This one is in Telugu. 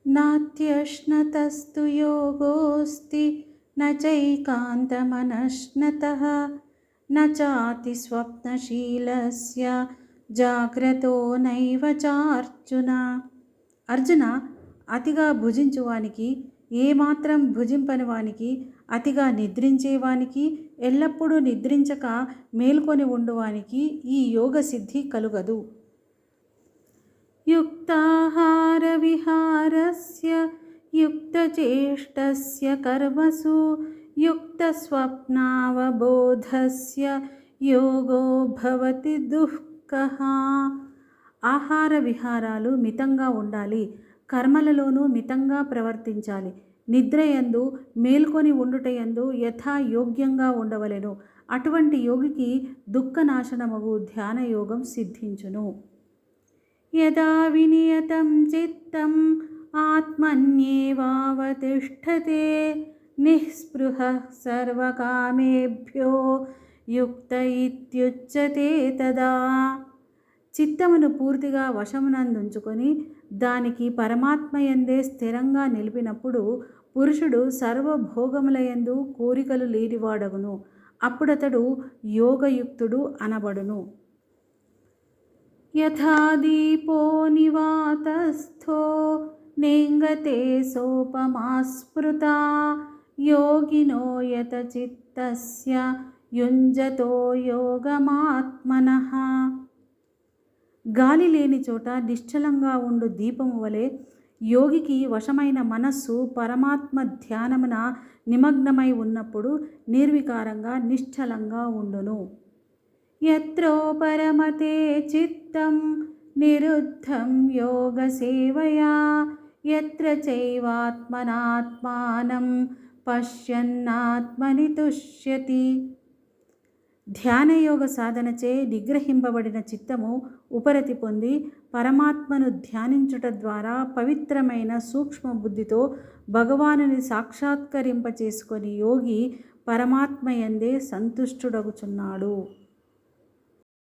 నాత్యశ్నతస్తు యోగోస్తి న చైకాంతమనశ్నతః న చాతి స్వప్నశీలస్య జాగ్రతో నైవ చార్జున. అర్జున, అతిగా భుజించువానికి, ఏమాత్రం భుజింపని వానికి, అతిగా నిద్రించేవానికి, ఎల్లప్పుడూ నిద్రించక మేల్కొని ఉండువానికి ఈ యోగ సిద్ధి కలుగదు. యుక్తాహార విహారస్య యుక్తచేష్టస్య కర్మసు యుక్త స్వప్నావబోధస్య యోగో భవతి దుఃఖః. ఆహార విహారాలు మితంగా ఉండాలి, కర్మలలోనూ మితంగా ప్రవర్తించాలి, నిద్రయందు మేల్కొని ఉండుటయందు యథాయోగ్యంగా ఉండవలెను. అటువంటి యోగికి దుఃఖనాశనమగు ధ్యానయోగం సిద్ధించును. యదా వినియతం చిత్తం ఆత్మన్యేవావతిష్ఠతే నిస్పృహః సర్వకామేభ్యో యుక్త ఇత్యుచ్యతే తదా. చిత్తమును పూర్తిగా వశమునందుంచుకొని దానికి పరమాత్మయందే స్థిరంగా నిలిపినప్పుడు పురుషుడు సర్వభోగములయందు కోరికలు లేనివాడగును. అప్పుడతడు యోగయుక్తుడు అనబడును. యథా దీపో నివాతస్థో నేంగతే సోపమా స్మృతా యోగినో యత చిత్తస్య యుంజతో యోగమాత్మనః. గాలి లేని చోట నిశ్చలంగా ఉండు దీపము వలె యోగికి వశమైన మనస్సు పరమాత్మ ధ్యానమున నిమగ్నమై ఉన్నప్పుడు నిర్వికారంగా నిశ్చలంగా ఉండును. యత్రో పరమతే చిత్తం నిరుద్ధం యోగ సేవయా యత్ర చైవాత్మనాత్మానం పశ్యన్నాత్మని తుష్యతి. ధ్యానయోగ సాధనచే నిగ్రహింపబడిన చిత్తము ఉపరతి పొంది పరమాత్మను ధ్యానించుట ద్వారా పవిత్రమైన సూక్ష్మ బుద్ధితో భగవానుని సాక్షాత్కరింపచేసుకొని యోగి పరమాత్మయందే సంతుష్టుడగుచున్నాడు.